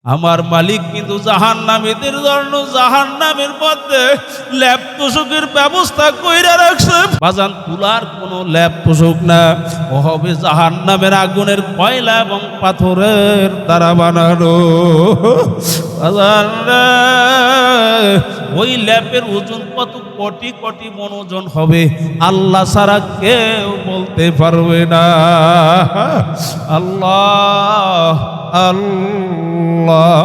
আমার মালিক কিন্তু জাহান্নামীদের জন্য জাহান্নামের মধ্যে ল্যাপ তোষকের ব্যবস্থা কইরা রাখছে। বাজান তুলার কোনো ল্যাপ তোষক না, ও হবে জাহান্নামের আগুনের কয়লা এবং পাথরের দ্বারা বানানো। বাজান ওই ল্যাপের ওজন কত কোটি কোটি মন ওজন হবে, আল্লাহ ছাড়া কেউ বলতে পারবে না। আল্লাহ আল্লাহ।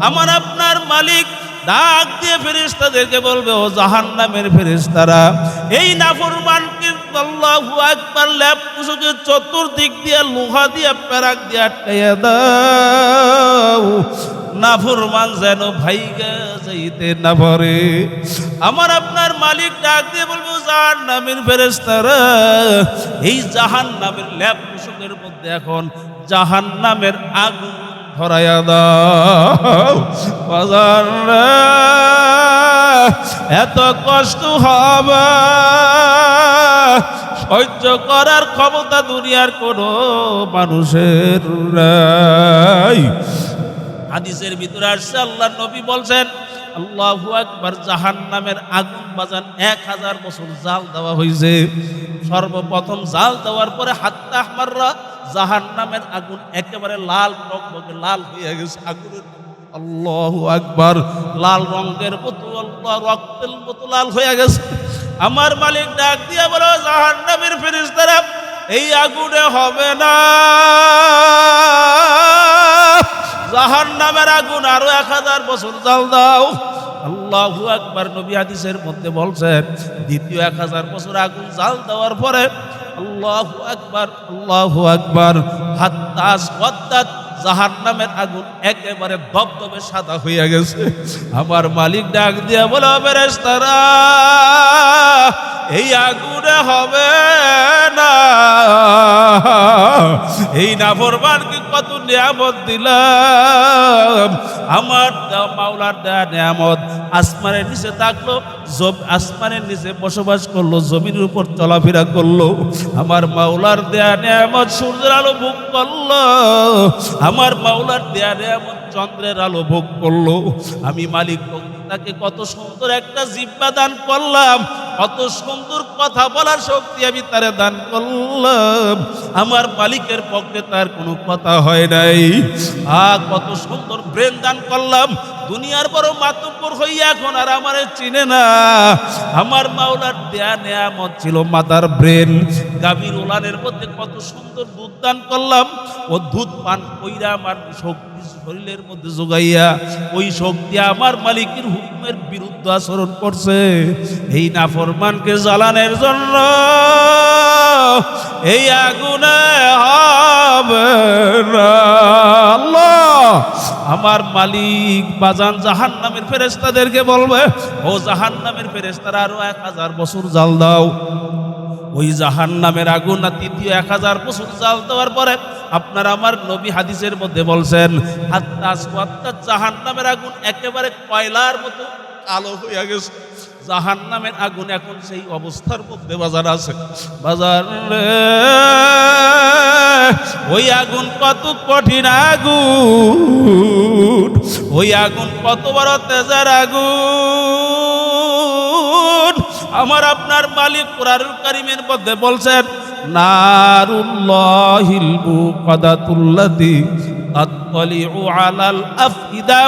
আমার আপনার মালিক ডাক দিয়ে ফেরেশতাদেরকে বলবে, ও জাহান্নামের ফেরেশতারা, এই নাফরমানকে আল্লাহু আকবার ল্যাপ তোষকের চতুর্দিক দিয়ে লোহা দিয়ে প্যারাক দিয়ে আটকাইয়া দাও, নাফরমান যেন ভাইগা যাইতে না পারে। আমার আপনার মালিক ডাক দিয়ে বলবো, জাহান্নামের ফেরেশতারা, এই জাহান্নামের ল্যাপ তোষকের মধ্যে এখন জাহান্নামের আগুন ধরাইয়া দাও। এত কষ্ট হবে সহ্য করার ক্ষমতা দুনিয়ার কোনো মানুষের নাই। হাদিসের ভিতরে আসছে, আল্লাহর নবী বলছেন, আল্লাহু আকবার, জাহান্নামের আগুন বাজান 1000 বছর জাল দেওয়া হয়েছে। সর্বপ্রথম জাল দেওয়ার পরে হাত্তা আহমাররা, জাহান্নামের আগুন একেবারে লাল টকটকে লাল হয়ে গেছে আগুনের। আল্লাহু আকবার, লাল রঙের মতো, আল্লাহ রক্তের মতো লাল হয়ে গেছে। আমার মালিক ডাক দিয়া বলো, জাহান্নামের ফেরেশতারা, এই আগুনে হবে না, জাহান্নামের আগুন আরো 1000 বছর জাল দাও। আল্লাহু আকবার। নবী হাদিসের মধ্যে বলছেন, দ্বিতীয় 1000 বছর আগুন জাল দেওয়ার পরে আল্লাহু আকবার আল্লাহু আকবার, হাত্তা আসওয়াদাত, জাহান্নামের আগুন একেবারে ধবধবে সাদা হয়ে গেছে। আমার মালিক ডাক দিয়া বলে, ফেরেশতারা, এই আগুনে হবে না, এই নাফরমানকে কত নিয়ামত দিলাম, আমার মাওলার দেয়া নিয়ামত। আসমানের নিচে থাকলো, আসমানের নিচে বসবাস করলো, জমিনের উপর চলাফেরা করলো, আমার মাওলার দেয়া নিয়ামত সূর্যের আলো ভোগ করলো, আমার মাওলার দেয়া নিয়ামত চন্দ্রের আলো ভোগ করলো। আমি মালিক তাকে কত সুন্দর একটা জিহ্বা দান করলাম, কত সুন্দর কথা বলার শক্তি আমি তারে দান করলাম। আমার মালিকের পক্ষে তার কোনো কথা হয় নাই। কত সুন্দর ব্রেন দান করলাম, দুনিয়ার বড় মাতব্বর হইয়া এখন আর আমারে চিনে না। আমার মাওলার দেয়া নেয়ামত ছিল মাতার ব্রেন। গাভীর ওলানের মধ্যে কত সুন্দর দুধ দান করলাম, ও দুধ পান কইরা আমার শক্তি শরীরের মধ্যে যোগাইয়া ওই শক্তি আমার মালিকের হুকুমের বিরুদ্ধে আচরণ করছে। এই নাফরমানকে জ্বালানোর জন্য এই আগুনে হবে না। আল্লাহ আমার মালিক বাজান জাহান্নামের ফেরেশতাদেরকে বলবে, ও জাহান্নামের ফেরেশতারা, আরো 1000 বছর জাল দাও। ওই জাহান্নামের আগুন না তৃতীয় 1000 বছর জাল দেওয়ার পরে আপনার আমার নবী হাদিসের মধ্যে বলছেন, হাত্তা আসওয়াদাত, জাহান্নামের আগুন একেবারে কয়লার মতো কালো হয়ে গেছে। জাহান্নামের আগুন এখন সেই অবস্থার মধ্যে বাজার আছে। বাজার ওই আগুন কত কঠিন আগুন, ওই আগুন কত বড় তেজের আগুন। আমার আপনার মালিক কুরআনুল কারীমের মধ্যে বলছেন, নারুল্লাহিল মুকাদাতুল্লাতী তাত্তালিউ আলাল আফইদা,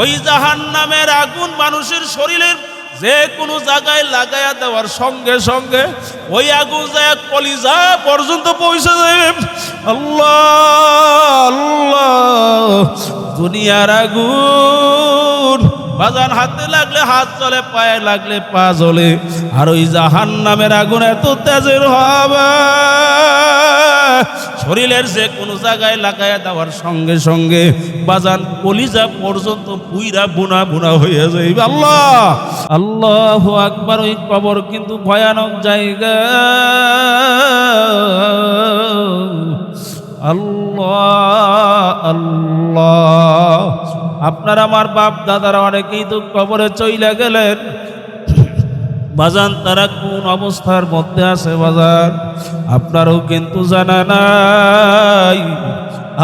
ওই জাহান্নামের আগুন মানুষের শরীরের যে কোনো জায়গায় লাগায়া দেওয়ার সঙ্গে সঙ্গে ওই আগুন যায় কলিজা পর্যন্ত পৌঁছে যাবে। আল্লাহ আল্লাহ, দুনিয়ার আগুন বাজান হাতে লাগলে হাত জ্বলে, পায়ে লাগলে পা জ্বলে, আর ওই জাহান্নামের আগুন এত তেজের হবে, শরীরের যে কোনো জায়গায় লাগায়া দেওয়ার সঙ্গে সঙ্গে বাজান কলিজা পর্যন্ত পুইরা বুনা বুনা হয়ে যাইবে। আল্লাহ আল্লাহু আকবার। ওই কবর কিন্তু ভয়ানক জায়গা। আল্লাহ আল্লাহ। আপনার আমার বাপ দাদারা অনেকেই তো কবরে চইলা গেলেন বাজান, তারা কোন অবস্থার মধ্যে আছে বাজান আপনারও কিন্তু জানা নাই।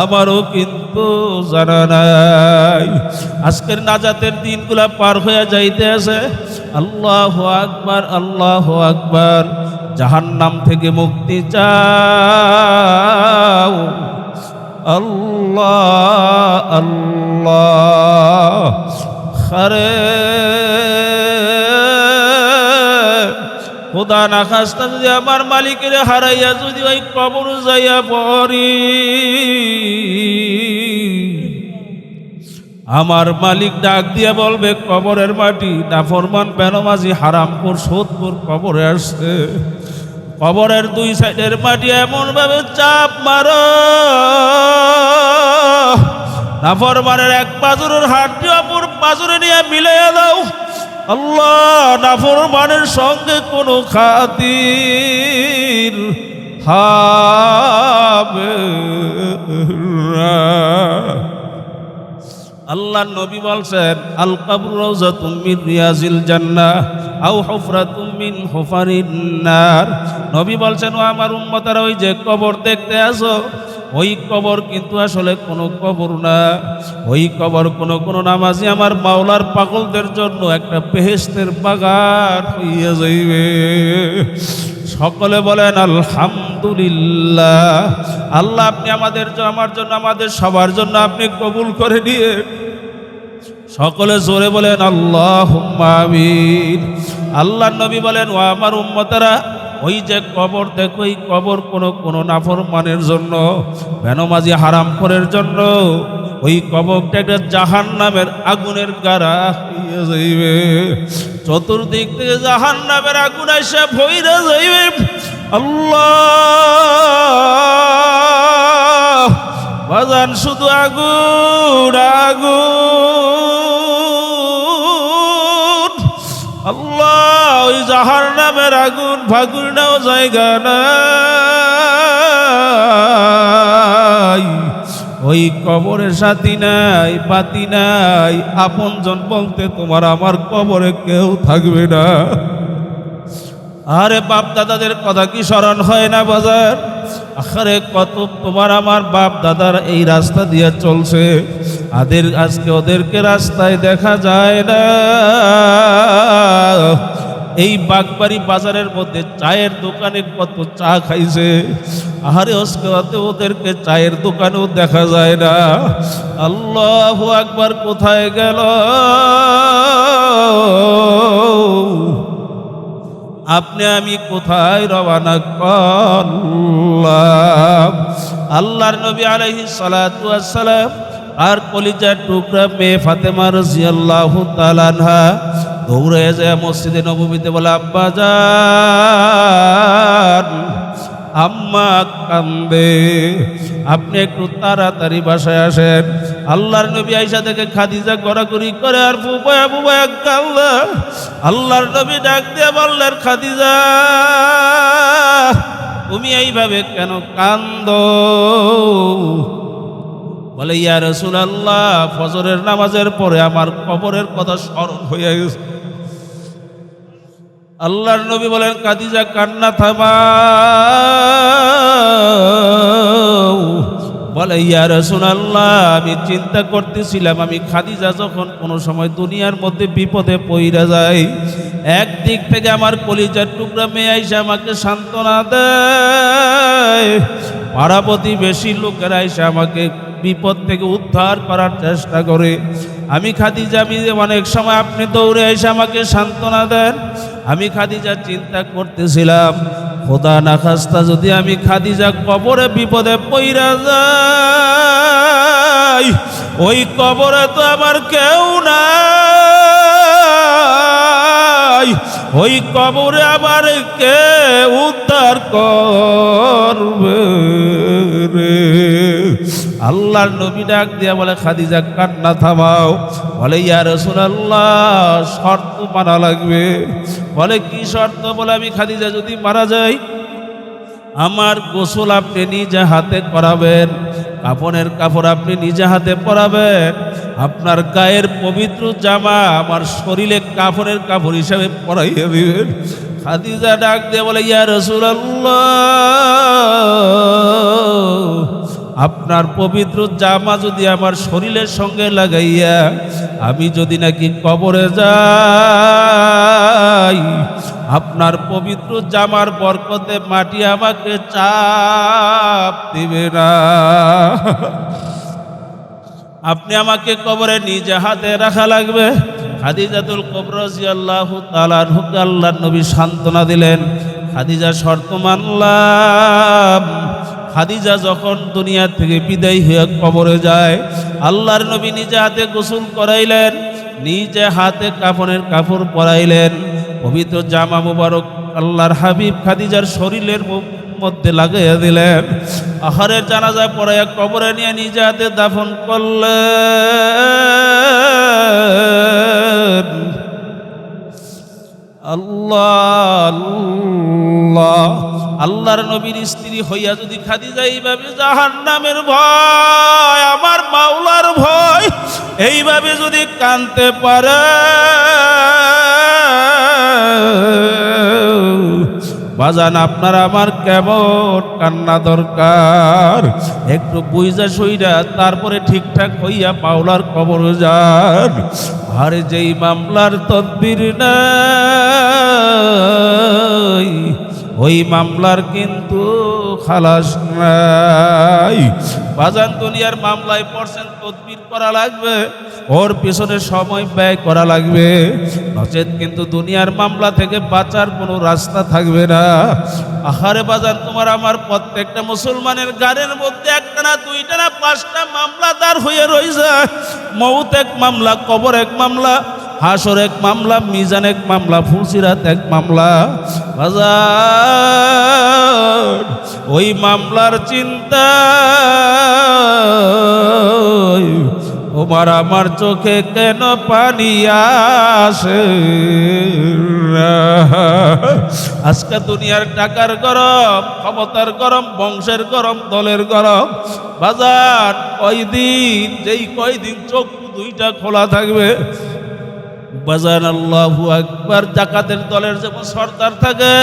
আমারও কিন্তু জানা নাই। আজকের নাজাতের দিনগুলা পার হয়ে যাইতে আছে। আল্লাহু আকবার, আল্লাহু আকবার। জাহান্নাম থেকে মুক্তি চাও। আল্লাহ আল্লাহ। আরে খোদা না খাস্তা যদি আমার মালিকের হারাইয়া যদি ওই কবর যাইয়া পড়ি, আমার মালিক ডাক দিয়া বলবে, কবরের মাটি নাফরমান বেনামাজি হারামখোর সুদখোর কবরে আসছে। কবরের দুই সাইডের মাটি এমন ভাবে চাপ মারো, নাফরমানের এক পাজরের হাতটি অপর পাজরে নিয়ে মিলাইয়া দাও। আল্লাহ নাফরমানের সঙ্গে কোনো খাতির হবে না। আল্লাহ নবী বলছেন, আল কবর রাউযাতুম মিন রিয়াজিল জান্নাহ আও হুফরাতুম মিন হুফারিন নার। নবী বলছেন, ও আমার উম্মতেরা, ওই যে কবর দেখতে আসো, ওই কবর কিন্তু আসলে কোনো কবর না। ওই কবর কোনো নামাজি আমার মাওলার পাগলদের জন্য একটা বেহেশতের বাগান হইয়া যাইবে। সকলে বলেন আলহামদুলিল্লাহ। আল্লাহ আপনি আমার জন্য আমাদের সবার জন্য আপনি কবুল করে নিয়ে সকলে জোরে বলেন আল্লাহুম্মা আমিন। আল্লাহর নবী বলেন, ও আমার উম্মতেরা, ওই যে কবর দেখো, এই কবর কোনো নাফরমানের জন্য, বেনামাজি হারামখোরের জন্য ওই কবরটা একটা জাহান্নামের আগুনের গাড়া হইয়া যাইবে। চতুর্দিক থেকে জাহান্নামের আগুন এসে ভইরা যাইবে। আল্লাহ বাজান, শুধু আগুন আগুন। আল্লাহ ওই জাহান্নামের আগুন ভাগুনটাও জায়গা নাই। ওই কবরের সাথী নাই, বাতি নাই, আপনজন বলতে তোমার আমার কবরে কেউ থাকবে না। আরে বাপ দাদাদের কথা কি স্মরণ হয় না বাজার? আরে কত তোমার আমার বাপ দাদার এই রাস্তা দিয়ে চলছে, আজকে ওদেরকে রাস্তায় দেখা যায় না। এই বাগবাড়ি বাজারের মধ্যে চায়ের দোকানে কত চা খাইছে, আহারে ওদেরকে চায়ের দোকানেও দেখা যায় না। আল্লাহু আকবার, কোথায় গেল? আপনি আমি কোথায় রওনা করলাম? আল্লাহর নবী আলাইহিস সালাতু ওয়াস সালাম আর কলিজার টুকরা মেয়ে ফাতেমা রাদিয়াল্লাহু তাআলা আনহা দৌড়ে যায় মসজিদে নববীতে, বলে, আব্বা জান, আম্মা কান্দে, আপনি একটু তাড়াতাড়ি বাসায় আসেন। আল্লাহর নবী আয়েশা থেকে খাদিজা গড়াগড়ি করে আর বুবায়া কান্দে। আল্লাহর নবী ডাক দিয়ে বললেন, খাদিজা, তুমি এইভাবে কেন কান্দো? বলে, ইয়া রাসূলুল্লাহ, ফজরের নামাজের পরে আমার কবরের কথা স্মরণ হয়ে গেছে। আল্লাহর নবী বলেন, খাদিজা কান্না থামাও। বলে, ইয়া রাসূলুল্লাহ, আমি চিন্তা করতেছিলাম, আমি খাদিজা যখন কোনো সময় দুনিয়ার মধ্যে বিপদে পইরা যায়, একদিক থেকে আমার কলিজার টুকরা মেয়ে আইসা আমাকে সান্ত্বনা দেয়, পাড়া প্রতিবেশী লোকেরা আইসা আমাকে বিপদ থেকে উদ্ধার করার চেষ্টা করে। আমি খাদিজা, আমি অনেক সময় আপনি দৌড়ে এসে আমাকে সান্ত্বনা দেন। আমি খাদিজা চিন্তা করতেছিলাম, খোদা না খাস্তা যদি আমি খাদিজা কবরে বিপদে পইরা যাই, ওই কবরে তো আমার কেউ নাই, ওই কবরে আমার কে উদ্ধার করবে রে? আল্লাহর নবী ডাক দিয়া বলে, খাদিজা কান্না থামাও। বলে, ইয়া রাসূলুল্লাহ, শর্ত মানা লাগবে। বলে, কি শর্ত? বলে, আমি খাদিজা যদি মারা যাই, আমার গোসল আপনি নিজে হাতে করাবেন, কাফনের কাপড় আপনি নিজে হাতে পরাবেন, আপনার গায়ের পবিত্র জামা আমার শরীরে কাফনের কাপড় হিসাবে পরাইয়া দিবেন। খাদিজা ডাক দিয়ে বলে, ইয়া রাসূলুল্লাহ, আপনার পবিত্র জামা যদি আমার শরীরের সঙ্গে লাগাইয়া আমি যদি নাকি কবরে যাই, আপনার পবিত্র জামার বরকতে মাটি আমাকে চাপ দিবে না। আপনি আমাকে কবরে নিজে হাতে রাখা লাগবে। খাদিজাতুল কুবরা রাদিয়াল্লাহু তাআলা আনহাকে আল্লাহর নবী সান্ত্বনা দিলেন। খাদিজা শর্ত মানলাম। খাদিজা যখন দুনিয়া থেকে বিদায় হয়ে কবরে যায়, আল্লাহর নবী নিজে হাতে গোসল করাইলেন, নিজে হাতে কাফনের কাপড় পরাইলেন, পবিত্র জামা মুবারক আল্লাহর হাবিব খাদিজার শরীরের মধ্যে লাগাইয়া দিলেন। আহারের জানাজা পড়াইয়া কবরে নিয়ে নিজে হাতে দাফন করলেন। আল্লাহ আল্লাহ, আল্লাহর নবীর স্ত্রী হইয়া যদি খাদিজা এইভাবে জাহান্নামের ভয়, আমার মাওলার ভয় এইভাবে যদি কাঁদতে পারে, বাজান আপনার আমার কেমন কান্না দরকার। একটু বুঝা সইরা তারপরে ঠিকঠাক হইয়া মাওলার কবর যান। আর যেই মামলার তদবির নাই, ওই মামলার কিন্তু খালাস নাই। বাজান দুনিয়ার মামলায় পড়ছেন, তদবির করা লাগবে, ওর পিছনে সময় ব্যয় করা লাগবে, নচেত কিন্তু দুনিয়ার মামলা থেকে বাঁচার কোনো রাস্তা থাকবে না। আহারে বাজান, তোমার আমার প্রত্যেকটা মুসলমানের গাড়ির মধ্যে একটা না দুইটা না পাঁচটা মামলা দাঁড় হয়ে রয়েছে। মৌত এক মামলা, কবর এক মামলা, হাসর এক মামলা, মিজান এক মামলা, ফুলসিরাত এক মামলা। বাজার ওই মামলার চিন্তা তোমার আমার চোখে কেন পানি আসে? আজকে দুনিয়ার টাকার গরম, ক্ষমতার গরম, বংশের গরম, দলের গরম। বাজার কয়দিন, যেই কয়দিন চোখ দুইটা খোলা থাকবে, বাজার আল্লাহু আকবার, ডাকাতের দলের যেমন সর্দার থাকে,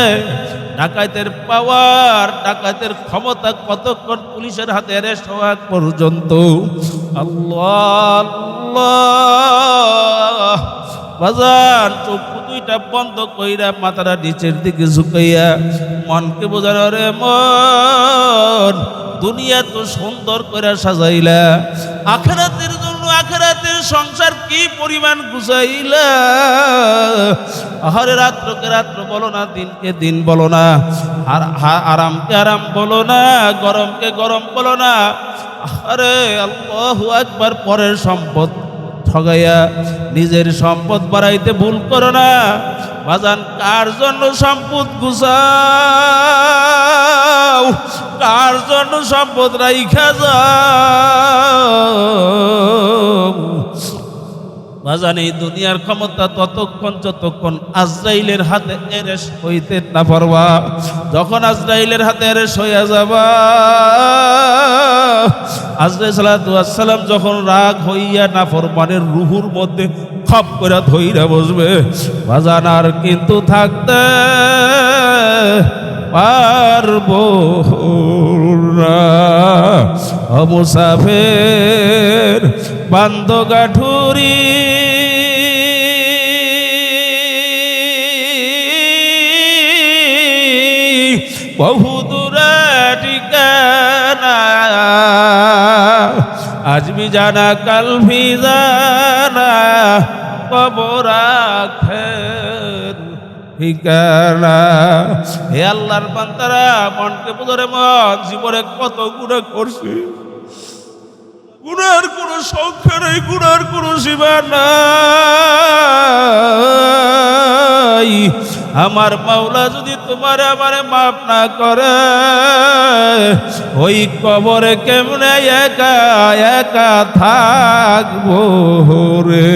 ডাকাতের পাওয়ার, ডাকাতের ক্ষমতা কতক্ষণ পুলিশের হাতে অ্যারেস্ট হওয়া পর্যন্ত। আল্লাহ আল্লাহ, বাজার চোখ দুইটা বন্ধ কইরা মাথাটা নিচের দিকে ঝুঁকাইয়া মনকে বোঝানো, রে মন, দুনিয়া তো সুন্দর করে সাজাইলা, আখিরাতের জন্য আখিরাতের সংসার কি পরিমাণ গুছাইলা। আহারে রাত্রকে রাত্র বলো না, দিনকে দিন বলো না, আর আরামকে আরাম বলো না, গরমকে গরম বলো না। আরে আল্লাহু আকবার, পরের সম্পদ ঠগাইয়া নিজের সম্পদ বাড়াইতে ভুল করো না। বাজান কার জন্য সম্পদ গুছাও, কার জন্য সম্পদ রাইখা যাও। বাজান এই দুনিয়ার ক্ষমতা ততক্ষণ যতক্ষণ আজরাইলের হাতে এরেস্ট হইতে না পারবা। যখন আজরাইলের হাতে এরেস্ট হইয়া যাবা, আজরাইল সালাতু ওয়াসসালাম যখন রাগ হইয়া নাফরমানের রুহুর মধ্যে খপ করে ধইরা বসবে, বাজান আর কিন্তু থাকতে পারবো না। ও মুসাফির বান্দ গাঠুরি, বহু দূরে ঠিকানা, আজ ভি জানা কাল ভি জানা, কবর আখের ঠিকানা। হে আল্লাহর বান্দারা, মনকে বুঝরে মন, জীবনে কত গুনাহ করছি, গুনার কোনো সংখ্যা নেই, গুনার কোনো সীমা নাই। আমার মাওলা যদি তোমার আমারে মাফ না করে, ওই কবরে কেমনে একা একা থাকবো রে?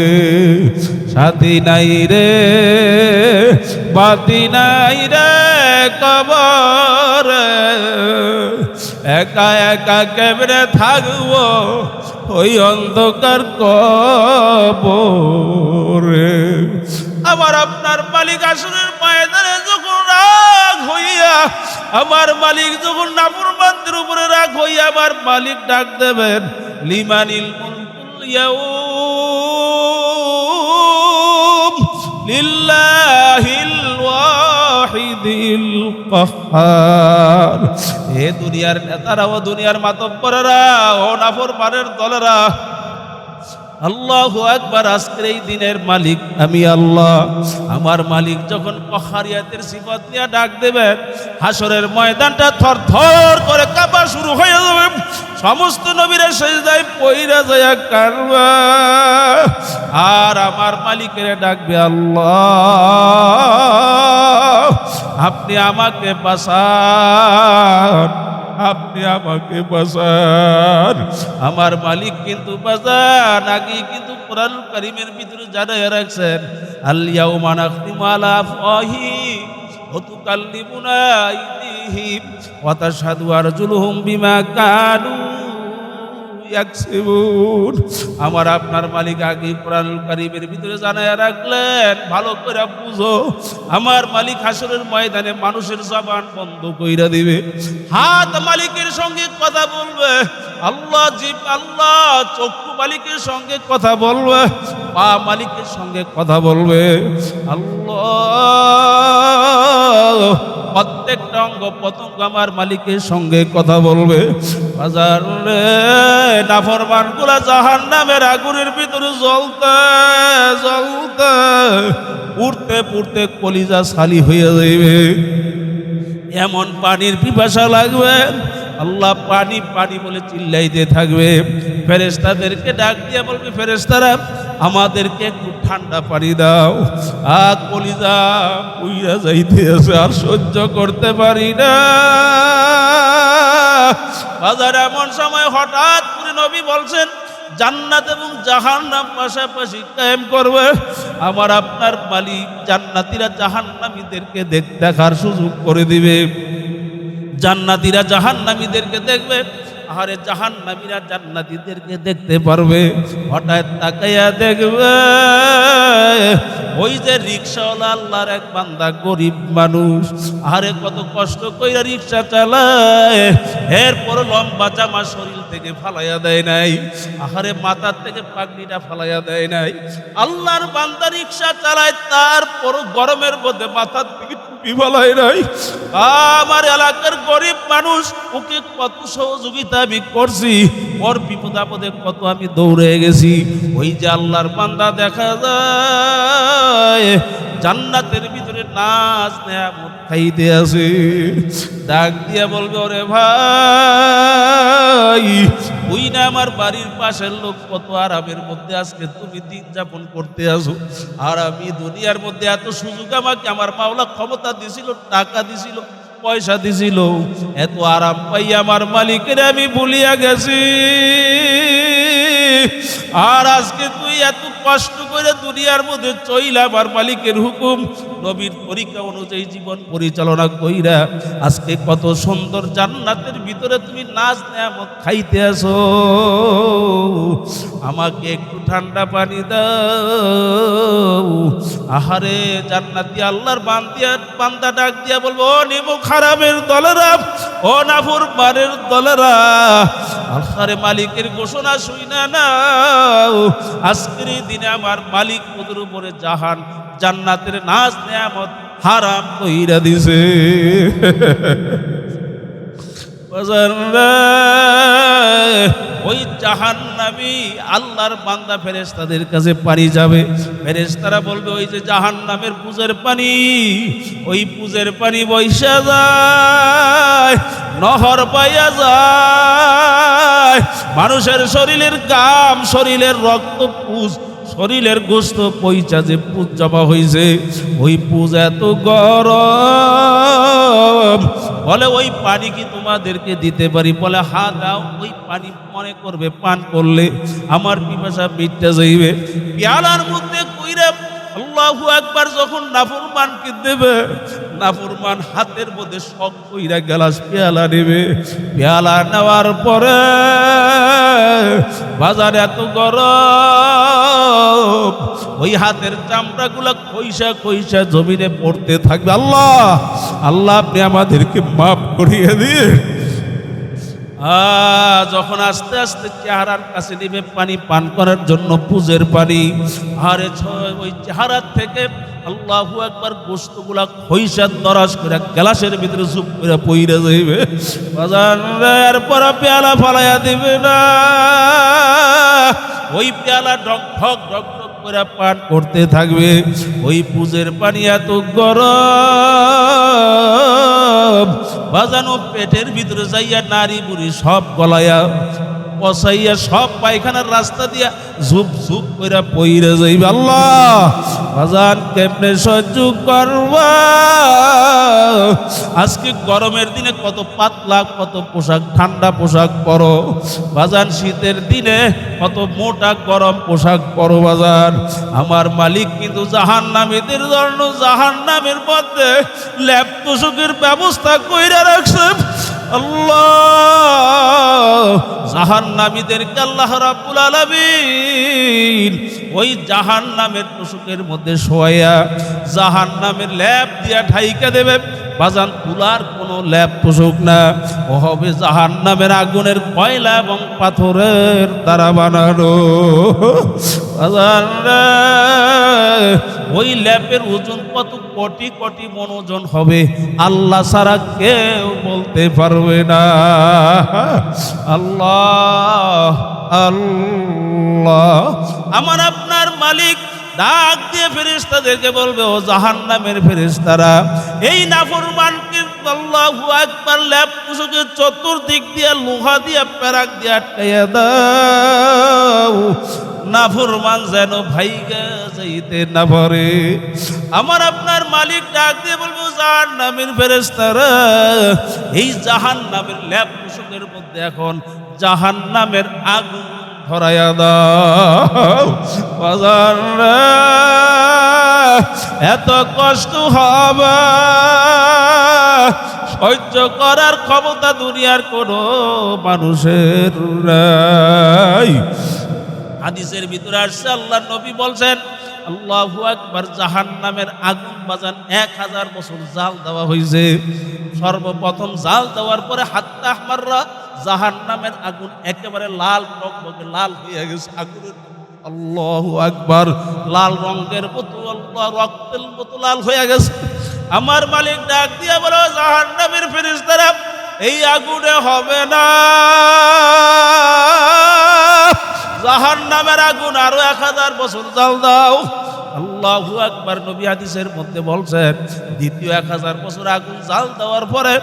সাথী নাই রে, বাতি নাই রে কবরে, একা একা কেমনে থাকবো ওই অন্ধকার কবরে? আমার আপনার মালিক আসরের ময়দানে যখন রাগ হইয়া, আমার মালিক যখন নাফরমানদের উপরে রাগ হইয়া আমার মালিক ডাক দেবেন, লিমানিল মুলকুল ইয়াউম লিল্লাহিল ওয়াহিদিল কাহ্হার। হে দুনিয়ার নেতারা ও দুনিয়ার মাতব্বরেরা ও নাফরমানের দলেরা, আল্লাহু আকবার, আজকের এই দিনের মালিক আমি আল্লাহ। আমার মালিক যখন কহারিয়াতের সিফাত নিয়ে ডাক দেবেন, হাসরের ময়দানটা থরথর করে কাঁপা শুরু হয়ে যাবে, সমস্ত নবীরা সেজদায় পইরা যায় কারবা, আর আমার মালিকের ডাকবে, আল্লাহ আপনি আমাকে বাঁচান, আপনি আমাকে বাঁচান। আমার মালিক কিন্তু বাঁচান আগে কিন্তু কোরআন কারীমের ভিতরে জানায়া রাখছেন, আল ইয়াউমা নাখতিমু আলা আফওয়াহিহিম ওয়া তুকাল্লিমুনা আইদিহিম ওয়া তাশহাদু আরজুলুহুম বিমা কানু ইয়াকসিবুন। আমার আপনার মালিক আগে কোরআন কারীমের ভিতরে জানায়া রাখলেন, ভালো করে বুঝো। আমার মালিক হাসরের ময়দানে মানুষের জবান বন্ধ কইরা দিবে, হাত মালিকের সঙ্গে কথা বলবে, আল্লাহ জিব আল্লাহ চক্ষু মালিকের সঙ্গে কথা বলবে, পা মালিকের সঙ্গে কথা বলবে, আল্লাহ প্রত্যেকটা অঙ্গ প্রত্যঙ্গ আমার মালিকের সঙ্গে কথা বলবে। বাজার রে নাফরমান গুলা জাহান্নামের আগুনের ভিতরে জ্বলতে জ্বলতে পুড়তে পুড়তে কলিজা ছালি হয়ে যাইবে, এমন পানির পিপাসা লাগবে, আল্লাহ পানি পানি বলে চিল্লাইতে থাকবে। ফেরেশতাদেরকে ডাক দিয়ে বলবে, ফেরেশতারা আমাদেরকে একটু ঠান্ডা পানি দাও, আর কলিজা পুইরা যাইতে আছে, আর সহ্য করতে পারি না। বাজার এমন সময় হঠাৎ করে নবী বলছেন, জান্নাত এবং জাহান্নাম পাশাপাশি কায়েম করবে। আমার আপনার মালিক জান্নাতীরা জাহান্নামীদেরকে দেখার সুযোগ করে দিবে, জান্নাতীরা জাহান্নামীদেরকে দেখবে, আরে জাহান্নামীরা জান্নাতীদেরকে দেখতে পারবে। হঠাৎ তাকাইয়া দেখবে ওই যে রিকশাওয়ালা আল্লাহর এক বান্দা, গরিব মানুষ, আরে কত কষ্ট কইরা রিকশা চালায়, এরপর লম্বা জামা শরীর থেকে ফালাইয়া দেয় নাই, আহারে মাথার থেকে পাগড়িটা ফালাইয়া দেয় নাই। আল্লাহর বান্দা রিকশা চালায়, তারপর গরমের মধ্যে মাথার থেকে টুপি ফালায় নাই। আমার এলাকার গরিব মানুষ, ওকে কত সহযোগিতা আমি করছি, ওর বিপদ আপদে কত আমি দৌড়ে গেছি। ওই যে আল্লাহর বান্দা দেখা যায় জান্নাতের ভিতরে নাচ নেয়ামত খাইতে আছে, ডাক দিয়া বলবে, ওরে ভাই ওই না আমার বাড়ির পাশের লোক কত আরামের মধ্যে আজকে তুমি দিন যাপন করতে আসো, আর আমি দুনিয়ার মধ্যে এত সুযোগ আমাকে আমার মাওলা ক্ষমতা দিছিল, টাকা দিছিল, পয়সা দিছিল, এত আরাম পাই আমার মালিকের আমি ভুলিয়া গেছি, আর আজকে তুই এত কষ্ট করে দুনিয়ার মধ্যে চইলা আমার মালিকের হুকুম নবীর তরিকা অনুযায়ী জীবন পরিচালনা কইরা আজকে কত সুন্দর জান্নাতের ভিতরে তুমি নাচ নেয়ামত খাইতে আসো, আমাকে একটু ঠান্ডা পানি দাও। আহারে জান্নাতি আল্লাহর বান্দা ডাক দিয়া বলবো, ও নিমুখ হারামের দলেরা, ও নাফরমানের দলেরা, আল্লাহর মালিকের ঘোষণা শুইনা নাও, আজকের এই দিনে আমার মালিক ওদের উপরে জান্নাতের নাজ নেয়ামত হারাম কইরা দিছে। ওই জাহান্নামী আল্লাহর বান্দা ফেরেশতাদের কাছে পানি যাবে, ফেরেশতারা বলবে, ওই যে জাহান্নামের পুজের পানি, ওই পুজের পানি বইসা যায়, নহর পাইয়া যায়, মানুষের শরীরের গাম, শরীরের রক্ত, পুজ, শরীরের গোস্ত পয়সা যে পুজ জমা হয়েছে, ওই পুজ এত গরম, বলে ওই পানি কি তোমাদেরকে দিতে পারি? বলে হ্যাঁ দাও। ওই পানি মনে করবে পান করলে আমার পিপাসা মিটতে যাইবে, পেয়ালার মধ্যে কইরা আল্লাহু আকবার যখন নাফরমানকে দেবে, নাফরমান হাতের মধ্যে শখ কইরা গ্লাস পেয়ালা নেবে, পেয়ালা নেওয়ার পরে বাজার এত গরম, ওই হাতের চামড়াগুলা খইসা খইসা জমিনে পড়তে থাকবে। আল্লাহ আল্লাহ আপনি আমাদেরকে মাফ করিয়ে দিন। যখন আস্তে আস্তে চেহারার কাছে নেবে পানি পান করার জন্য পুজের পানি, আরে ওই চেহারার থেকে আল্লাহু আকবার গোশতগুলা খইসা দরাজ করে গ্লাসের ভিতরে চুপ করে পইরা যাইবে। বাজান এরপর পেয়ালা ফালাইয়া দিবে না, ওই পেয়ালা ঢক ঢক ঢক ঢক করে পান করতে থাকবে। ওই পুজের পানি এত গরম, বাজানো পেটের ভিতরে যাইয়া নারী বুড়ি সব গলাইয়া পচাইয়া সব পায়খানার রাস্তা দিয়া ঝুপ ঝুপ করে পইরে যাইবে। আল্লাহ বাজান কেমনে সহ্য করবা? আজকে গরমের দিনে কত পাতলা কত পোশাক ঠান্ডা পোশাক পরো, বাজান শীতের দিনে কত মোটা গরম পোশাক পরো। বাজান আমার মালিক কিন্তু জাহান্নামীদের জন্য জাহান্নামের মধ্যে ল্যাপ তোষকের ব্যবস্থা কইরা রাখছে। আল্লাহ জাহান্নামীদেরকে আল্লাহ রাব্বুল আলামিন ওই জাহান্নামের তোষকের মধ্যে শোয়া জাহান্নামের ল্যাপ দিয়া ঢাইকা দেবে। বাজান তুলার কোনো ল্যাপ তোষক না, ও হবে জাহান্নামের আগুনের কয়লা এবং পাথরের দ্বারা বানানো। বাজান ওই ল্যাপের ওজন কত কোটি কোটি মন ওজন হবে, আল্লাহ ছাড়া কেউ বলতে পারবে না। আল্লাহ আল্লাহ আমার আপনার মালিক ডাক দিয়ে ফেরেশতাদেরকে বলবে, ও জাহান্নামের ফেরেশতারা এই নাফরমানকে আল্লাহু আকবার ল্যাপ তোষকের চতুর্দিক দিয়ে লোহা দিয়ে প্যারাক দিয়ে আটকাইয়া দাও, নাফরমান যেন ভাইগা যাইতে না পারে। আমার আপনার মালিক ডাক দিয়ে বলবো, জাহান্নামের ফেরেশতারা এই জাহান্নামের ল্যাপ তোষকের মধ্যে এখন জাহান্নামের আগুন ধরাইয়া দাও। এত কষ্ট হবে সহ্য করার ক্ষমতা দুনিয়ার কোনো মানুষের নাই। হাদিসের ভিতরে আসছে আল্লাহর নবী বলছেন, আল্লাহু আকবার, জাহান্নামের আগুন বাজান 1000 বছর জাল দেওয়া হয়েছে। সর্বপ্রথম জাল দেওয়ার পরে হাত্তা আহমাররা জাহান্নামের আগুন একেবারে লাল টকটকে লাল হয়ে গেছে আগুনের। আল্লাহু আকবার, লাল রঙের মতো আল্লাহ রক্তের মতো লাল হয়ে গেছে। আমার মালিক ডাক দিয়া বলো, জাহান্নামের ফেরেশতারা এই আগুনে হবে না, জাহান্নামের আগুন আরো 1000 বছর জাল দাও। আল্লাহু আকবার, নবী হাদিসের মধ্যে বলছেন দ্বিতীয় 1000 বছর আগুন জাল দেওয়ার পরে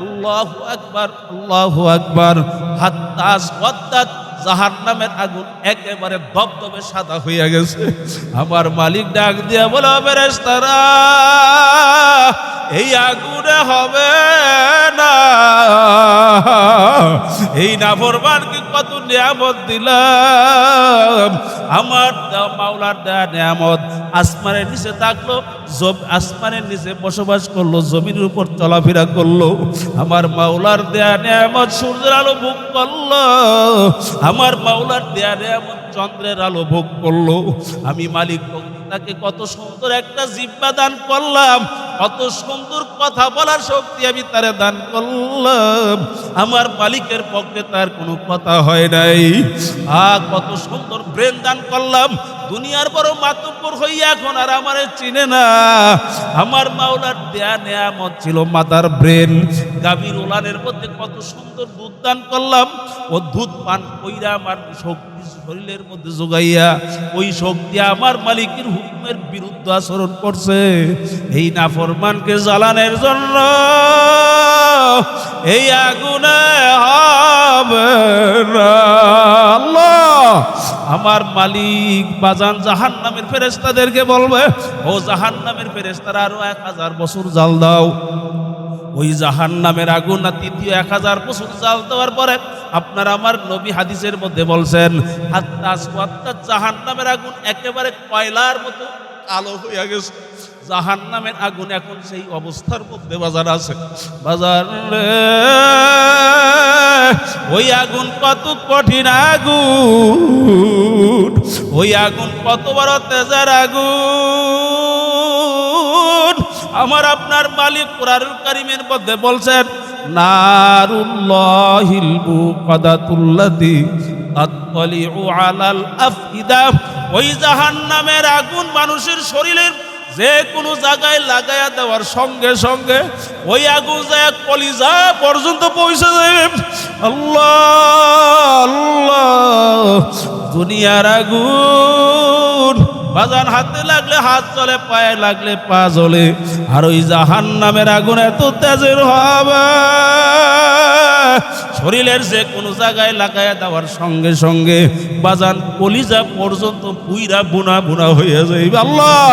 আল্লাহু আকবার আল্লাহু আকবার হাত্তাস ওয়াদ্দাত জাহান্নামের আগুন একেবারে ধবধবে সাদা হইয়া গেছে। আমার মালিক ডাক দিয়া বলে, ফেরেশতারা এই আগুনে হবে না, এই নাফরমানকে কত নিয়ামত দিলাম, আমার মাওলার দেয়া নিয়ামত। আসমানের নিচে থাকলো, আসমানের নিচে বসবাস করলো, জমিনের উপর চলাফেরা করলো, আমার মাওলার দেয়া নিয়ামত সূর্যের আলো ভোগ করলো, আমার মাওলার দেয়া নিয়ামত চন্দ্রের আলো ভোগ করলো। আমি মালিক তাকে কত সুন্দর একটা জিহ্বা দান করলাম, কত সুন্দর কথা বলার শক্তি আমি তারে দান করলাম। আমার মালিকের পক্ষে তার কোনো কথা হয় নাই। কত সুন্দর ব্রেন দান করলাম, দুনিয়ার বড় মাতব্বর হইয়া এখন আর আমারে চিনে না। আমার মাওলার দেয়া নেয়ামত ছিল মাতার ব্রেন। গাভীর ওলানের মধ্যে কত সুন্দর দুধ দান করলাম, ও দুধ পান কইরা আমার শক্তি শরীরের মধ্যে যোগাইয়া ওই শক্তি আমার মালিকের হুকুমের বিরুদ্ধে আচরণ করছে। এই নাফরমানকে জ্বালানোর জন্য এই আগুনে হবে না। আল্লাহ আমার মালিক বাজান জাহান্নামের ফেরেশতাদেরকে বলবে, ও জাহান্নামের ফেরেশতারা আরো 1000 বছর জাল দাও। ওই জাহান্নামের আগুন না তৃতীয় 1000 বছর জাল দেওয়ার পরে আপনার আমার নবী হাদিসের মধ্যে বলছেন হাত্তা আসওয়াত্তা জাহান্নামের আগুন একেবারে কয়লার মতো কালো হয়ে গেছে। জাহান্নামের আগুন এখন সেই অবস্থার মধ্যে বাজার আছে। বাজার ওই আগুন কত কঠিন আগুন, ওই আগুন কত বড় তেজের আগুন। আমার আপনার মালিক কুরআনুল কারীমের মধ্যে বলছেন নারুল্লাহিল মুকাদাতুল্লাতী আত্তালিউ আলাল আফইদা। ওই জাহান্নামের আগুন মানুষের শরীরের যে কোনো জায়গায় লাগায়া দেওয়ার সঙ্গে সঙ্গে ওই আগুন যায় কলিজা পর্যন্ত পৌঁছে যাবে। আল্লাহ আল্লাহ, দুনিয়ার আগুন বাজান হাতে লাগলে হাত চলে, পায়ে লাগলে পা জ্বলে। আর ওই জাহান্নামের আগুন এত তেজের হবে শরীরের যে কোনো জায়গায় লাগায়া দেওয়ার সঙ্গে সঙ্গে বাজান কলিজা পর্যন্ত পুইরা বুনা বুনা হয়ে যাইবে। আল্লাহ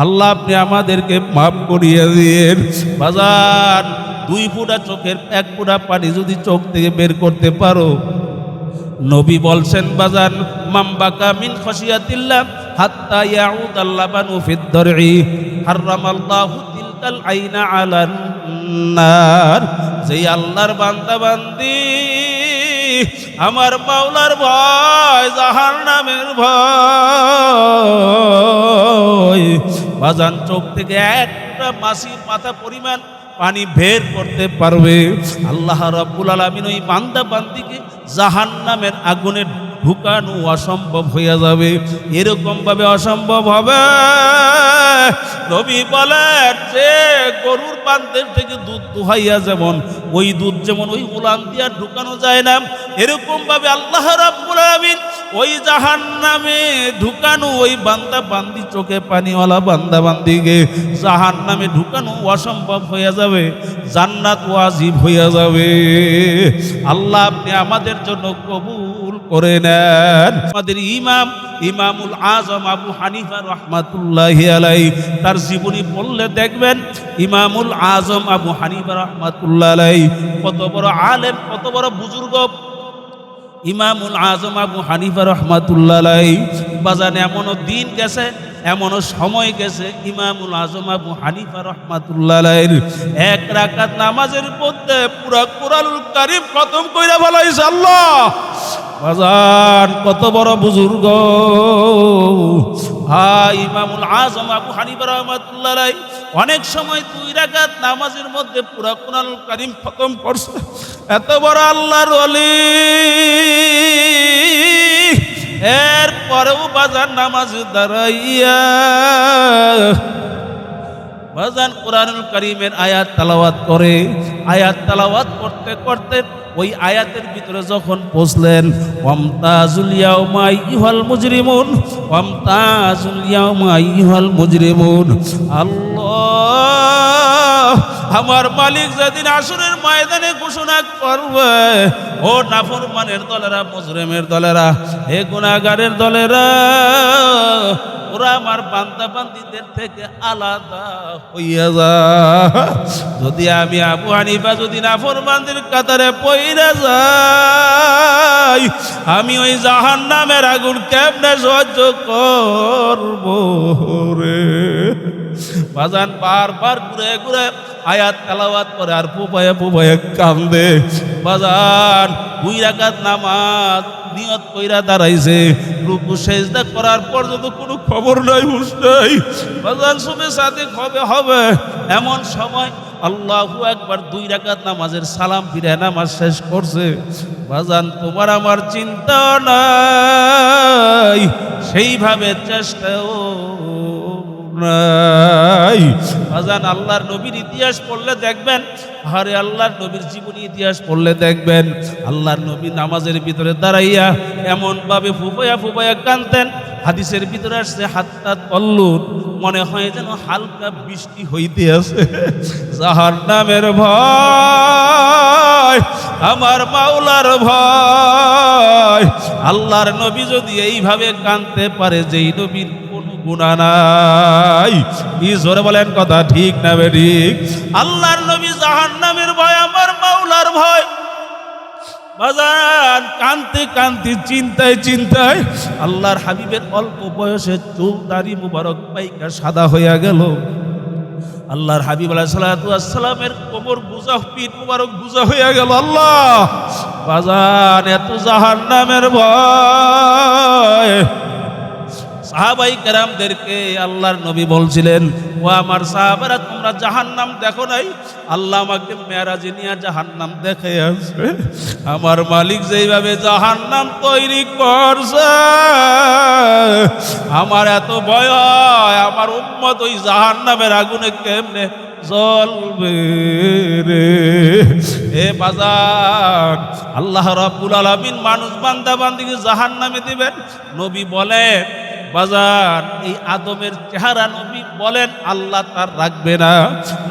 আল্লাহ, আপনি আমাদেরকে মাফ করিয়ে দিন। বাজান 2 ফোঁটা চোখের 1 ফোঁটা পানি যদি চোখ থেকে বের করতে পারো, নবী বলছেন বাজান মামবাকা মিন খাশিয়াতিল্লাহ হাত্তা ইয়াউদাল লাবানু ফিদ দারই হারামাল্লাহু তিলকাল আইনা আলান নার। যেই আল্লাহর বান্দা বান্দি আমার মাওলার ভয়, জাহান্নামের ভয়, বাজান চোখ থেকে একটা মাছির মাথা পরিমাণ পানি বের করতে পারবে, আল্লাহ রাব্বুল আলামিন ওই বান্দা বান্দিকে জাহান্নামের আগুনে ঢুকানো অসম্ভব হয়ে যাবে। এরকম ভাবে অসম্ভব হবে। নবী বলেন যে গরুর বান্দের থেকে দুধ দুহাইয়া যেমন ওই দুধ যেমন ওই উলান দিয়া ঢুকানো যায় না, এরকম ভাবে আল্লাহ রাব্বুল আলামিন ওই জাহান্নামে ঢুকানো ওই বান্দা বান্দি চোখে পানিওয়ালা বান্দা বান্দিকে জাহান্নামে ঢুকানো অসম্ভব হয়ে যাবে, জান্নাত ওয়াজিব হয়ে যাবে। আল্লাহ আপনি আমাদের জন্য কবুল করে নেন। আমাদের ইমামুল আজম আবু হানিফা রাহমাতুল্লাহি আলাইহি তার জীবনী পড়লে দেখবেন ইমামুল আজম আবু হানিফা রাহমাতুল্লাহি আলাইহি কত বড় আলেম, কত বড় বুজুর্গ। ইমামুল আজম আবু হানিফা রাহমাতুল্লাহি আলাইহি বাজান এমনও দিন গেছে, এমনও সময় গেছে ইমামুল আজম আবু হানিফা রাহমাতুল্লাহি আলাইহির 1 রাকাত নামাজের মধ্যে পুরা কুরআনুল কারীম খতম কইরা ফেলাইছে। আল্লাহ বাজান কত বড় বুজুর্গ। ইমামুল আজম আবু হানিফা রাহমাতুল্লাহি আলাইহি অনেক সময় 2 রাকাত নামাজের মধ্যে পুরা কুরআনুল কারীম খতম করছে। এত বড় আল্লাহর ওলি, এরপরেও বাজান নামাজ দাঁড়াইয়া বাজান কুরআনুল কারীমের আয়াত তেলাওয়াত করে। আয়াত তেলাওয়াত করতে করতে ওই আয়াতের ভিতরে যখন পৌঁছলেন ওয়ামতাজুল ইয়াউমা আইয়ুহাল মুজরিমুন, ওয়ামতাজুল ইয়াউমা আইয়ুহাল মুজরিমুন। আল্লাহ আমার মালিক যেদিন আসরের ময়দানে ঘোষণা করবে, ও নাফরমানের দলেরা, মুজরিমের দলেরা, হে গুনাহগারের দলেরা, ওরা আমার বান্দা বান্দিদের থেকে আলাদা হইয়া যা। যদি আমি আবু হানিফা যদি নাফরমানদের কাতারে পইরা যাই, আমি ওই জাহান্নামের আগুন কেমনে সহ্য করব রে। বাজান বারবার ঘুরে ঘুরে আয়াত তেলাওয়াত করে আর পুপায়ে পুপায়ে কান্দে। বাজান 2 রাকাত নামাজ নিয়ত কইরা দাঁড়াইছে, রুকু সেজদা করার পর যত কোনো খবর নাই, হুঁশ নাই। বাজান শুভে সাদিক হবে এমন সময় আল্লাহু আকবার 2 রাকাত নামাজের সালাম ফিরে নামাজ শেষ করছে। বাজান তোমার আমার চিন্তা নাই, সেইভাবে চেষ্টাও নাই। বাজান আল্লাহর নবীর ইতিহাস পড়লে দেখবেন, আরে আল্লাহর নবীর জীবনী ইতিহাস পড়লে দেখবেন আল্লাহর নবী নামাজের ভিতরে দাঁড়াইয়া এমন ভাবে ফুপায়া ফুপায়া কাঁদতেন, হাদিসের ভিতরে আসছে হাত্তা তল্লুন, মনে হয় যেন হালকা বৃষ্টি হইতে আছে। জাহান্নামের ভয়, আমার মাওলার ভয়। আল্লাহর নবী যদি এইভাবে কাঁদতে পারে, যেই নবীর কোনো গুনাহ নাই। কি জোরে বলেন কথা ঠিক না বেঠিক? আল্লাহর নবী জাহান্নামের ভয়, আমার মাওলার ভয়, বাজান কানতে কানতে চিন্তায় চিন্তায় আল্লাহর হাবিবের অল্প বয়সে চুল দাড়ি মুবারক পাইকা সাদা হইয়া গেল। আল্লাহর হাবিব আলাইহিস সালাতু ওয়াস সালামের কোমর বুজা, পিঠ মুবারক বুজা হইয়া গেল। আল্লাহ বাজান এত জাহান্নামের ভয়। সাহাবাই কেরামদেরকে আল্লাহর নবী বলছিলেন, ও আমার সাহাবারা, তোমরা জাহান্নাম দেখো নাই? আল্লাহ আমাকে মেরাজে নিয়ে জাহান্নাম দেখে আসবে। আমার মালিক যেইভাবে জাহান্নাম তৈরি করছে, আমার এত ভয় হয় আমার উম্মত ওই জাহান্নামের আগুনে কেমনে জ্বলবে রে। এ বাজার, আল্লাহ রাব্বুল আলামিন মানুষ বান্দা বান্দিকে জাহান্নামে দিবেন। নবী বলেন বাজার, এই আদমের চেহারা নবী বলেন আল্লাহ তার রাখবে না।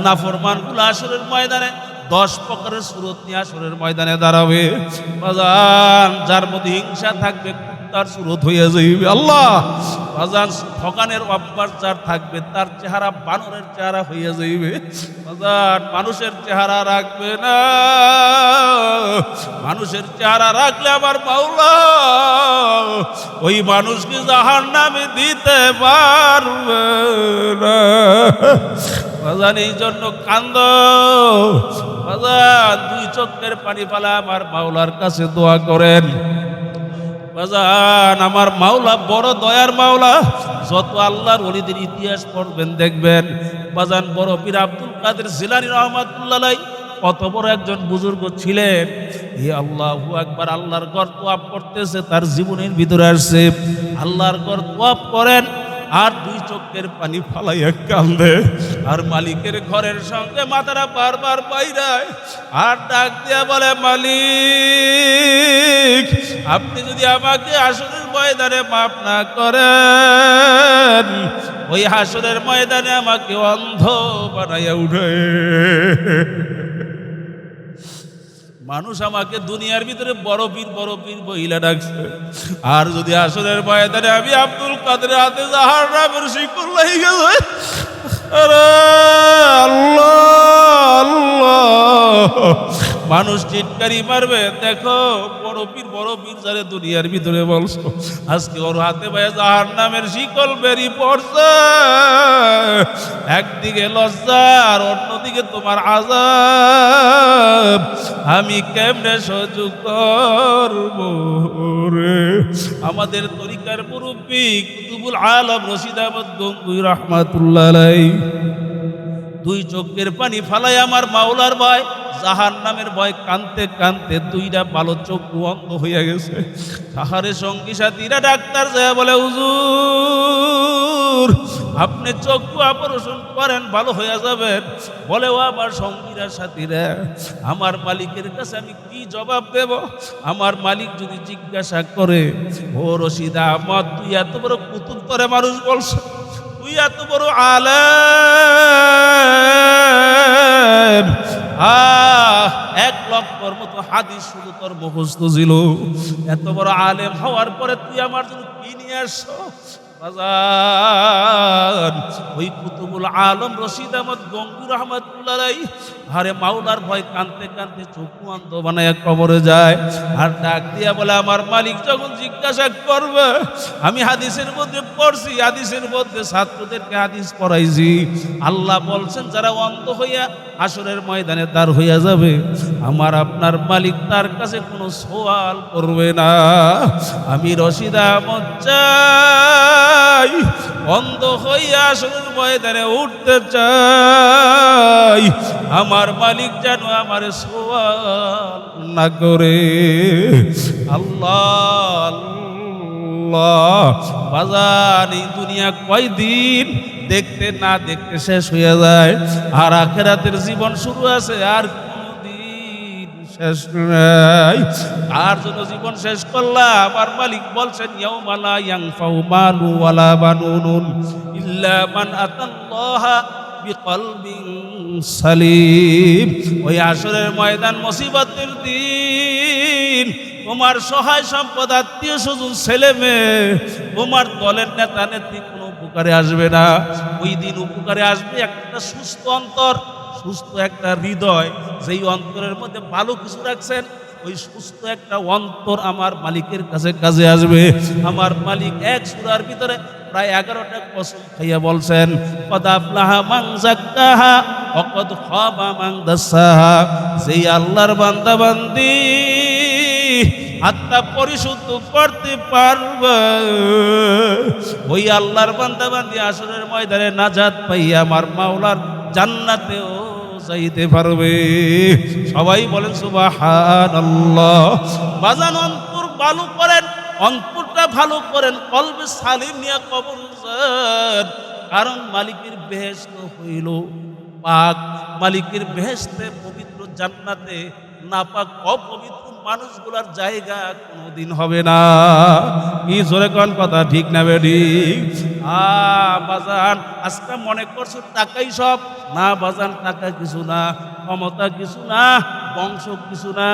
নাফরমানগুলো আসরের ময়দানে 10 প্রকারের সুরত নিয়ে আসরের ময়দানে দাঁড়াবে। বাজান যার মধ্যে হিংসা থাকবে তার সুরত হইয়া যাইবে। আল্লাহ বাজান ঠকানের অভ্যাস যার থাকবে তার চেহারা বানরের চেহারা হইয়া যাইবে। বাজান মানুষের চেহারা রাখবে না। মানুষের চেহারা রাখলে আমার মাওলা ওই মানুষকে জাহান্নামে দিতে পারবে না। বাজান এই জন্য কান্দ বাজান, 2 চোখের পানি ফেলা আমার মাওলার কাছে দোয়া করেন। বাজান আমার মাওলা বড় দয়ার মাওলা। যত আল্লাহর ওলিদের ইতিহাস পড়বেন দেখবেন বাজান, বড় পীর আব্দুল কাদের জিলানী রাহমাতুল্লাহ আলাইহি কত বড় একজন বুজুর্গ ছিলেন। হে আল্লাহু আকবার, আল্লাহর ঘর তোয়াফ করতেছে, তার জীবনের ভিতরে আসছে আল্লাহর ঘর তোয়াফ করেন আর 2 চোখের পানি ফালাইয়া কান্দে। আর মালিকের ঘরের সঙ্গে মাথাটা বারবার বাইরায় আর ডাক দিয়া বলে, মালিক আপনি যদি আমাকে হাসরের ময়দানে মাফ না করেন, ওই হাসরের ময়দানে আমাকে অন্ধ বানাইয়া উঠে। মানুষ আমাকে দুনিয়ার ভিতরে বড় পীর বইলা ডাকছে, আর যদি আসরের ময়দানে আমি আব্দুল কাদের হাতে জাহান্নামের শিকল লাগি গেছে, আরে আল্লাহ আল্লাহ, মানুষ চিৎকারি মারবে। দেখো বড় পীর যারে দুনিয়ার ভিতরে বলছো, আজকে ওর হাতে ভাইয়া জাহান্নামের শিকল বেরি পড়ছে। একদিকে লজ্জা আর অন্যদিকে তোমার আযাব, আমি কেমনে সহ্য করব রে। আমাদের তরিকার মুরব্বী কুতুবুল আলম রশিদ আহমদ গঙ্গুই রাহমাতুল্লাহ আলাইহি 2 চোখের পানি ফালাই আমার মাওলার ভয়, জাহান্নামের ভয় কানতে কানতে 2টা ভালো চোখ অন্ধ হইয়া গেছে। সাহারে সঙ্গী সাথীরা ডাক্তার যায় বলে, হুজুর আপনি চক্ষু অপারেশন করেন ভালো হইয়া যাবেন। বলে, ও আমার সঙ্গীরা সাথীরা, আমার মালিকের কাছে আমি কি জবাব দেব? আমার মালিক যদি জিজ্ঞাসা করে, ও রশিদ আহমদ তুই এত বড় কুতুব করে মানুষ বলছ, তুই এত বড় আলেম, 1 লক্ষর মতো হাদিস শুধু তোর মুখস্থ ছিল, এত বড় আলেম হওয়ার পরে তুই আমার জন্য কি নিয়ে আসছো? বাজান ওই কুতুবুল আলম রশিদ আহমদ গঙ্গু রাহমাতুল্লাহ আলাইহি আরে মাওলার ভয় কানতে কানতে চক্ষু অন্ধ বানায় কবরে যায়। আর ডাক দিয়া বলে, আমার মালিক যখন জিজ্ঞাসা করবে, আমি হাদিসের মধ্যে পড়ছি, হাদিসের মধ্যে ছাত্রদেরকে হাদিস পড়াইছি, আল্লাহ বলছেন যারা অন্ধ হইয়া হাসরের ময়দানে দাঁড় হইয়া যাবে, আমার আপনার মালিক তার কাছে কোনো সওয়াল করবে না। আমি রশিদ আহমদ চাই, অন্ধ হইয়া হাসরের ময়দানে উঠতে চাই, আমার মালিক যেন আমার সওয়াল না করে। আল্লাহ আল্লাহ, বাজার এই দুনিয়া কয়দিন দেখতে না দেখতে শেষ হয়ে যায়, আর আখিরাতের জীবন শুরু আছে, আর কোনদিন শেষ নাই। আর জন্য জীবন শেষ করলাম, আমার মালিক বলছেন, ইয়াউমা লা ইয়ানফাউ মালু ওয়ালা বানুন ইল্লা মান আতাল্লাহা বিকলবিন সালিম। ওই আসরের ময়দান মুসিবতের দিন, তোমার সহায় সম্পদ আত্মীয় স্বজন ছেলে মেয়ে তোমার দলের নেতা নেত্রী কোনো উপকারে আসবে না। ওই দিন উপকারে আসবে একটা সুস্থ অন্তর, সুস্থ একটা হৃদয়, যেই অন্তরের মধ্যে ভালো কিছু রাখছেন, ওই সুস্থ একটা অন্তর আমার মালিকের কাছে কাজে আসবে। আমার মালিক এক সূরার ভিতরে প্রায় 11টা কসম খাইয়া বলছেন, কদ আফলাহা মান যাক্কাহা ওয়া কদ খাবা মান দাসাহা। যেই আল্লাহর বান্দা বান্দি আত্মা পরিশুদ্ধ করতে পারবে, ওই আল্লাহর বান্দা বান্দি আসরের ময়দানে নাজাত পাইয়া আমার মাওলার জান্নাতেও যাইতে পারবে। সবাই বলেন সুবহানাল্লাহ। বাজান অন্তর ভালো করেন, অন্তরটা ভালো করেন, কলবে সালিম নিয়ে কবর যান। কারণ মালিকের বেহেশত হইল পাক, মালিকের বেহেশতে পবিত্র জান্নাতে নাপাক অপবিত্র মানুষগুলার জায়গা কোনোদিন হবে না। কি জোরে কোন কথা ঠিক না বেডি? বাজান আজকে মনে করছো টাকাই সব না। বাজান টাকা কিছু না, ক্ষমতা কিছু না, বংশ কিছু না।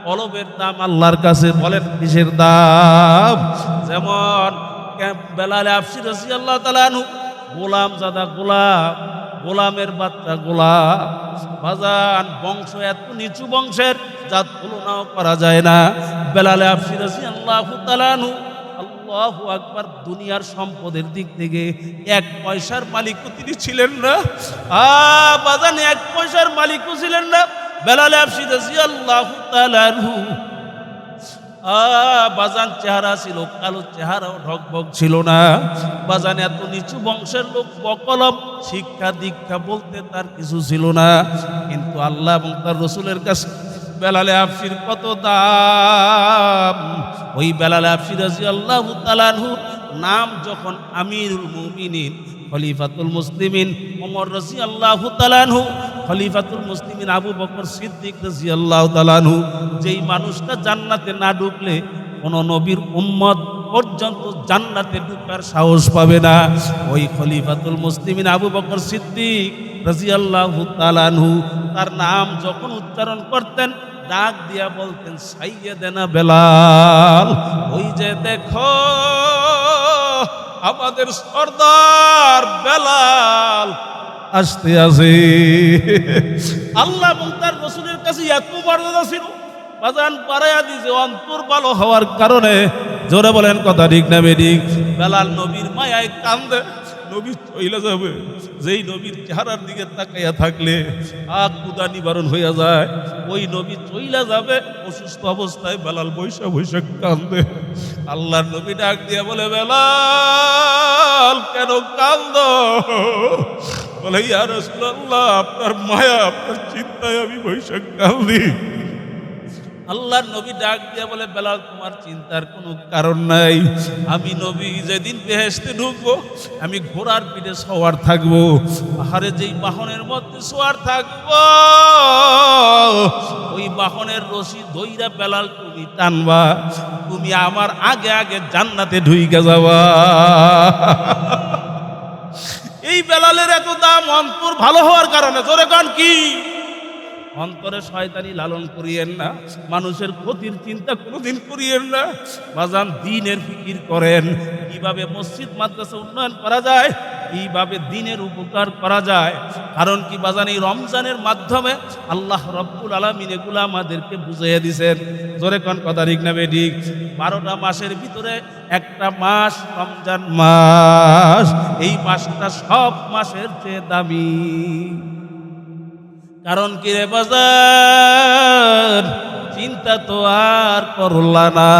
কলবের দাম আল্লাহর কাছে বলেন কিসের দাম? যেমন বেলাল আফসি রাদিয়াল্লাহু তাআলা আনহু, গোলাম জাদা গোলাম, গোলামের বাচ্চা গোলাম। বাজান বংশ এত নিচু বংশের যার তুলনাও করা যায় না। বেলাল আফসি রাদিয়াল্লাহু তাআলা আনহু, আল্লাহু আকবার, দুনিয়ার সম্পদের দিক থেকে 1 পয়সার মালিকও তিনি ছিলেন না। বাজান 1 পয়সার মালিকও ছিলেন না বেলাল আফসি রাদিয়াল্লাহু তাআলা আনহু। বাজান চেহারা ছিল কালো, চেহারাও ঢকবক ছিল না। বাজান এত নিচু বংশের লোক, বকলম, শিক্ষা দীক্ষা বলতে তার কিছু ছিল না। কিন্তু আল্লাহ এবং তার রসুলের কাছে বেলাল আফসির কত দাম। ওই বেলাল আফসি রাদিয়াল্লাহু তাআলা আনহু নাম যখন আমিরুল মুমিনিন খলিফাতুল মুসলিমিন ওমর রাদিয়াল্লাহু তাআলা আনহু, খলিফাতুল মুসলিমিন আবু বকর সিদ্দিক রাদিয়াল্লাহু তাআলা আনহু, যেই মানুষটা জান্নাতে না ঢুকলে কোন নবীর উম্মত পর্যন্ত জান্নাতে ঢুকার সাহস পাবে না, ওই খলিফাতুল মুসলিমিন আবু বকর সিদ্দিক রাদিয়াল্লাহু তাআলা আনহু তার নাম যখন উচ্চারণ করতেন, ডাক দিয়া বলতেন সাইয়্যিদানা বেলাল। ওই যে দেখো আমাদের সর্দার বেলাল আসতে আসে। আল্লাহ এবং তার রাসূলের কাছে এত মর্যাদা ছিল, বাজান পারায়া দিয়েছে অন্তর ভালো হওয়ার কারণে। জোরে বলেন কথা ঠিক না বেঠিক? বেলাল নবীর মায়ায় কান্দে, নবী চইলা যাবে, যেই নবীর চেহারার দিকে তাকাইয়া থাকলে ক্ষুধা নিবারণ হইয়া যায়। ওই নবী চইলা যাবে, অসুস্থ অবস্থায় বেলাল বৈশা বৈশা কান্দে। আল্লাহর নবী ডাক দিয়া বলে, বেলাল কেন কান্দো? বলে, ইয়া রাসূলুল্লাহ, আপনার মায়া, আপনার চিন্তায় আমি বৈশা কান্দি। আল্লাহর নবী ডাক দিয়া বলে, বেলাল তোমার চিন্তার কোনো কারণ নাই। আমি নবী যেদিন বেহেশতে ঢুকবো, আমি ঘোড়ার পিঠে সওয়ার থাকবো। আহারে যেই বাহনের মধ্যে সওয়ার থাকবো, ওই বাহনের রশি ধইরা বেলাল তুমি টানবা, তুমি আমার আগে আগে জান্নাতে ঢুইকা যাবা। এই বেলালের এত দাম অন্তর ভালো হওয়ার কারণে। জোরে কান কি? অন্তরে শয়তানি লালন করিয়েন না, মানুষের ক্ষতির চিন্তা কোনোদিন করিয়েন না। বাজান দ্বীনের ফিকির করেন, কিভাবে মসজিদ মাদ্রাসা উন্নয়ন করা যায়, কিভাবে দ্বীনের উপকার করা যায়। কারণ কি বাজান, এই রমজানের মাধ্যমে আল্লাহ রব্বুল আলামিন এগুলো আমাদেরকে বুঝিয়ে দিয়েছেন। জোরে কোন কথা ঠিক না বেঠিক? 12টা মাসের ভিতরে একটা মাস রমজান মাস। এই মাসটা সব মাসের চেয়ে দামি। কারণ কি রে বাজার, চিন্তা তো আর করলা না।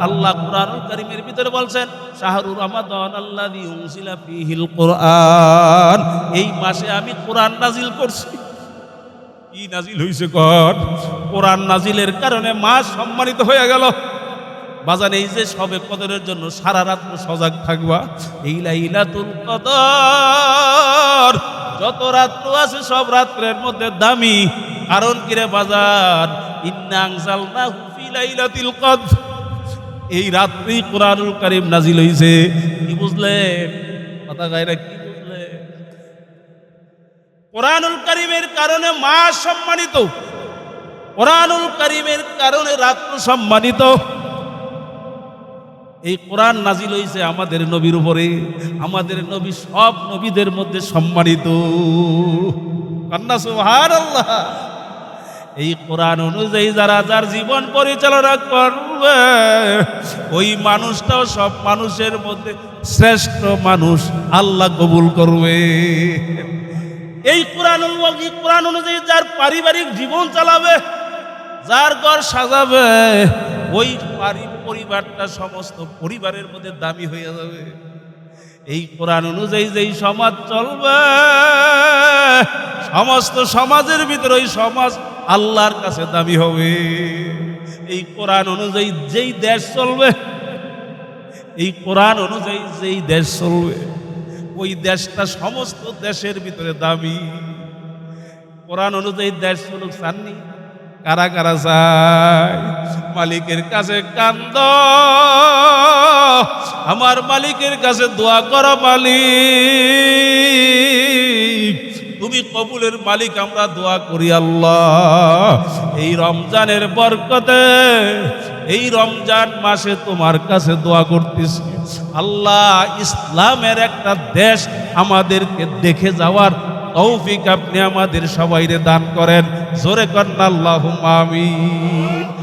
আল্লাহ কুরআনুল কারীমের ভিতরে বলছেন, শাহরু রমাদান আল্লাযী উনজিলা ফীহিল কুরআন, এই মাসে আমি কোরআন নাজিল করছি। কি নাজিল হইছে? কোরআন নাজিলের কারণে মাস সম্মানিত হয়ে গেল। বাজান এই যে সবে কদরের জন্য সারা রাত সজাগ থাকবা, এই লাইলাতুল কদর যত রাত্র আছে সব রাত্রের মধ্যে দামি। কারণ কি রে বাজান, ইন্না আনজালনাহু ফি লাইলাতিল কদর, এই রাত্রি কোরআনুল কারীম নাজিল হইছে। কি বুঝলেন? কথা গায়রা কি বুঝলেন? কোরআনুল কারীমের কারণে মাস সম্মানিত। কোরআনুল কারীমের কারণে রাত্র সম্মানিত। এই কোরআন নাজিল হয়েছে আমাদের নবীর উপরে, আমাদের নবী সব নবীদের মধ্যে সম্মানিত। কন্যা সুবহানাল্লাহ। এই কোরআন অনুযায়ী যারা যার জীবন পরিচালনা করবে ওই মানুষটাও সব মানুষের মধ্যে শ্রেষ্ঠ মানুষ আল্লাহ কবুল করবে। এই কোরআন অনুযায়ী যার পারিবারিক জীবন চালাবে, যার ঘর সাজাবে, ওই পরিবারটা সমস্ত পরিবারের মধ্যে দামি হয়ে যাবে। এই কোরআন অনুযায়ী যেই সমাজ চলবে, সমস্ত সমাজের ভিতরে ওই সমাজ আল্লাহর কাছে দামি হবে। এই কোরআন অনুযায়ী যেই দেশ চলবে, এই কোরআন অনুযায়ী যেই দেশ চলবে, ওই দেশটা সমস্ত দেশের ভিতরে দামি। কোরআন অনুযায়ী দেশ চলুক চাননি? কারা কারা চায়? মালিকের কাছে কান্দ, আমার মালিকের কাছে দোয়া করো, মালিক তুমি কবুলের মালিক, আমরা দোয়া করি আল্লাহ এই রমজানের বরকতে, এই রমজান মাসে তোমার কাছে দোয়া করতেছি আল্লাহ, ইসলামের একটা দেশ আমাদেরকে দেখে যাওয়ার তৌফিক আপনি আমাদের সবাইরে দান করেন। জোরে কন্না আল্লাহুম্মা আমিন।